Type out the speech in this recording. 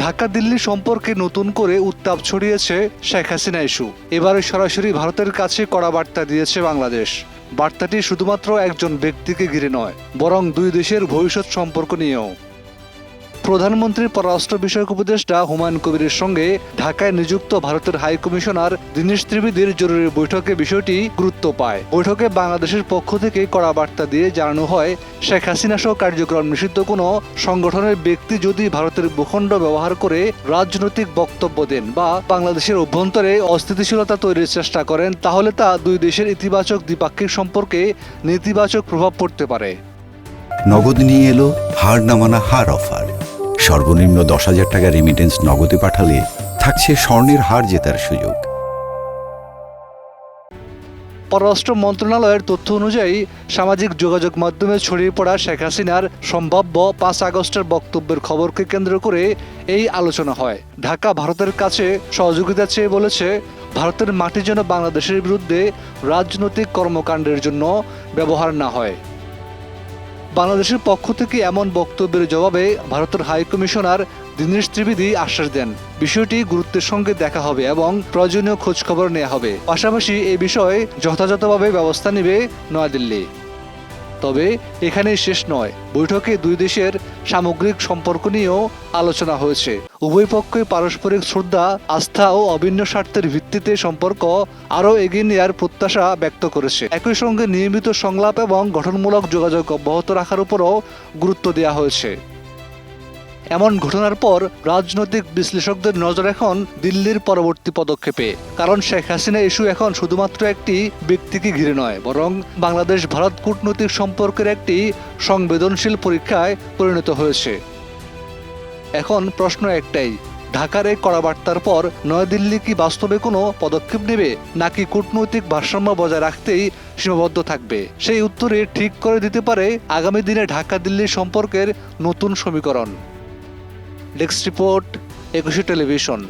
ঢাকা দিল্লি সম্পর্কে নতুন করে উত্তাপ ছড়িয়েছে শেখ হাসিনা ইস্যু। এবারে সরাসরি ভারতের কাছে কড়া বার্তা দিয়েছে বাংলাদেশ। বার্তাটি শুধুমাত্র একজন ব্যক্তিকে ঘিরে নয়, বরং দুই দেশের ভবিষ্যৎ সম্পর্ক নিয়েও। প্রধানমন্ত্রীর পররাষ্ট্র বিষয়ক উপদেষ্টা হুমায়ুন কবিরের সঙ্গে ঢাকায় নিযুক্ত ভারতের হাই কমিশনার দীনেশ ত্রিবেদীর জরুরি বৈঠকে বিষয়টি গুরুত্ব পায়। বৈঠকে বাংলাদেশের পক্ষ থেকে কড়া বার্তা দিয়ে জানানো হয়, শেখ হাসিনা সহ কার্যক্রম নিষিদ্ধ কোনো সংগঠনের ব্যক্তি যদি ভারতের ভূখণ্ড ব্যবহার করে রাজনৈতিক বক্তব্য দেন বা বাংলাদেশের অভ্যন্তরে অস্থিতিশীলতা তৈরির চেষ্টা করেন, তাহলে তা দুই দেশের ইতিবাচক দ্বিপাক্ষিক সম্পর্কে নেতিবাচক প্রভাব পড়তে পারে। নগদ নিয়ে এলো হার না মানা হার অফার। সর্বনিম্ন 10,000 টাকা রেমিটেন্স নগদে পাঠালে থাকছে স্বর্ণের হার জেতার সুযোগ। পররাষ্ট্র মন্ত্রণালয়ের তথ্য অনুযায়ী সামাজিক যোগাযোগ মাধ্যমে ছড়িয়ে পড়া শেখ হাসিনার সম্ভাব্য 5 আগস্টের বক্তব্যের খবরকে কেন্দ্র করে এই আলোচনা হয়। ঢাকা ভারতের কাছে সহযোগিতা চেয়ে বলেছে, ভারতের মাটি যেন বাংলাদেশের বিরুদ্ধে রাজনৈতিক কর্মকাণ্ডের জন্য ব্যবহার না হয়। বাংলাদেশের পক্ষ থেকে এমন বক্তব্যের জবাবে ভারতের হাই কমিশনার দীনেশ ত্রিবেদী আশ্বাস দেন, বিষয়টি গুরুত্বের সঙ্গে দেখা হবে এবং প্রয়োজনীয় খোঁজখবর নেওয়া হবে। পাশাপাশি এ বিষয়ে যথাযথভাবে ব্যবস্থা নেবে নয়াদিল্লি। তবে এখানেই শেষ নয়, বৈঠকে দুই দেশের সামগ্রিক সম্পর্ক নিয়েও আলোচনা হয়েছে। উভয় পক্ষই পারস্পরিক শ্রদ্ধা, আস্থা ও অভিন্ন স্বার্থের ভিত্তিতে সম্পর্ক আরও এগিয়ে নেওয়ার প্রত্যাশা ব্যক্ত করেছে। একই সঙ্গে নিয়মিত সংলাপ এবং গঠনমূলক যোগাযোগ অব্যাহত রাখার উপরও গুরুত্ব দেওয়া হয়েছে। এমন ঘটনার পর রাজনৈতিক বিশ্লেষকদের নজর এখন দিল্লির পরবর্তী পদক্ষেপে। কারণ শেখ হাসিনা ইস্যু এখন শুধুমাত্র একটি ব্যক্তিকে ঘিরে নয়, বরং বাংলাদেশ ভারত কূটনৈতিক সম্পর্কের একটি সংবেদনশীল পরীক্ষায় পরিণত হয়েছে। এখন প্রশ্ন একটাই, ঢাকার এই কড়া বার্তার পর নয়াদিল্লি কি বাস্তবে কোনো পদক্ষেপ নেবে, নাকি কূটনৈতিক ভারসাম্য বজায় রাখতেই সীমাবদ্ধ থাকবে? সেই উত্তরে ঠিক করে দিতে পারে আগামী দিনে ঢাকা দিল্লি সম্পর্কের নতুন সমীকরণ। Desk report, 21 television.